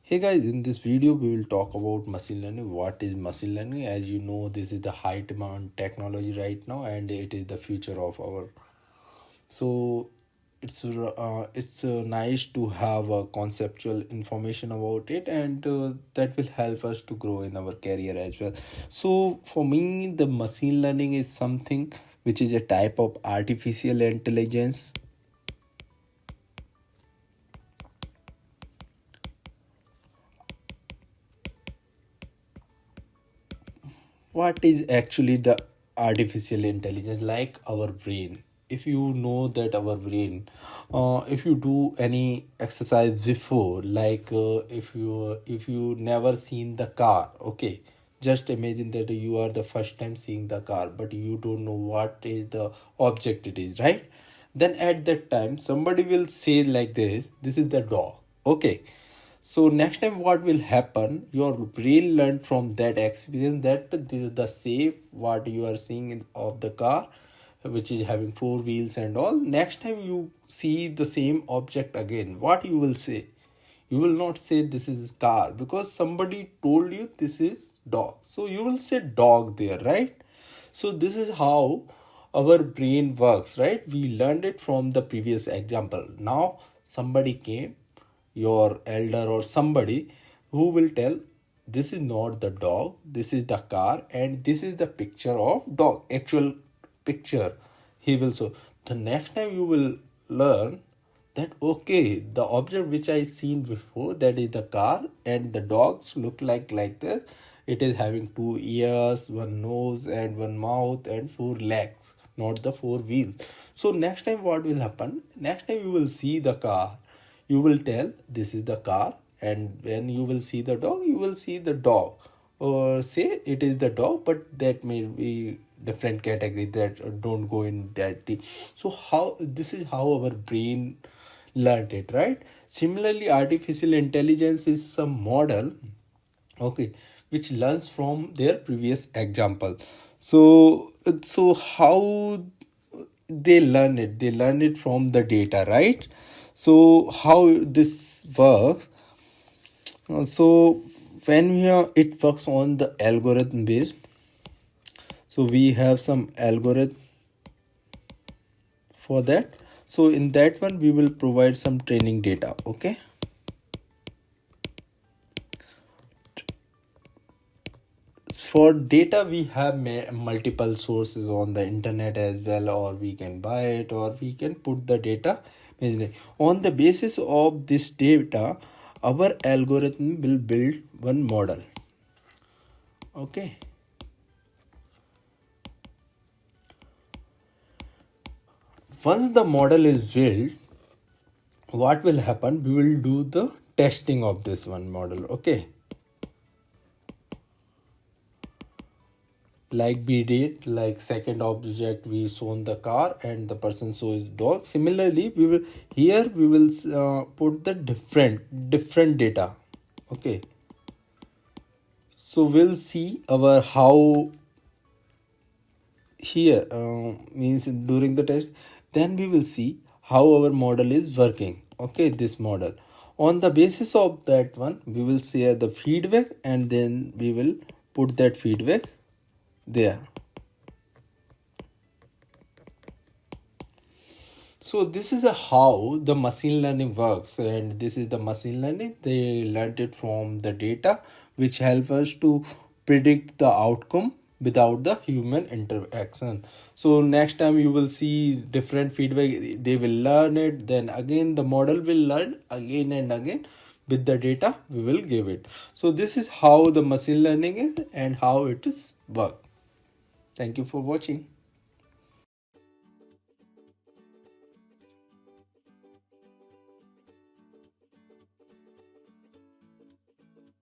Hey guys, in this video we will talk about machine learning. What is machine learning? As you know, this is the high demand technology right now and it is the future of our. So it's nice to have a conceptual information about it, and that will help us to grow in our career as well. So for me, the machine learning is something which is a type of artificial intelligence. What is actually the artificial intelligence? Like our brain, if you know that our brain, if you do any exercise before, like if you never seen the car, okay, just imagine that you are the first time seeing the car but you don't know what is the object it is, right? Then at that time somebody will say like this is the dog, okay. So next time what will happen, your brain learned from that experience that this is the safe what you are seeing of the car, which is having four wheels and all. Next time you see the same object again, what you will say? You will not say this is car because somebody told you this is dog. So you will say dog there, right? So this is how our brain works, right? We learned it from the previous example. Now somebody came, your elder or somebody, who will tell this is not the dog, this is the car, and this is the picture of dog, actual picture he will show. The next time you will learn that okay, the object which I seen before, that is the car, and the dogs look like this. It is having two ears, one nose and one mouth and four legs, not the four wheels. So next time what will happen, next time you will see the car, you will tell this is the car, and when you will see the dog, you will see the dog, or say it is the dog, but that may be different category that don't go in that deep. So how this is how our brain learned it, right? Similarly, artificial intelligence is some model, okay, which learns from their previous example. So how they learn it from the data, right? So how this works, so when we are, it works on the algorithm based. So we have some algorithm for that. So in that one we will provide some training data, okay. For data we have multiple sources on the internet as well, or we can buy it, or we can put the data basically. On the basis of this data, our algorithm will build one model, okay. Once the model is built, what will happen, we will do the testing of this one model, okay. Like we did, like second object we shown the car and the person shows dog. Similarly we will, here we will put the different data, okay. So we'll see our how here means during the test, then we will see how our model is working, okay. This model, on the basis of that one we will share the feedback, and then we will put that feedback there. So this is a how the machine learning works, and this is the machine learning. They learned it from the data, which help us to predict the outcome without the human interaction. So next time you will see different feedback, they will learn it. Then again the model will learn again and again with the data we will give it. So this is how the machine learning is and how it is work. Thank you for watching.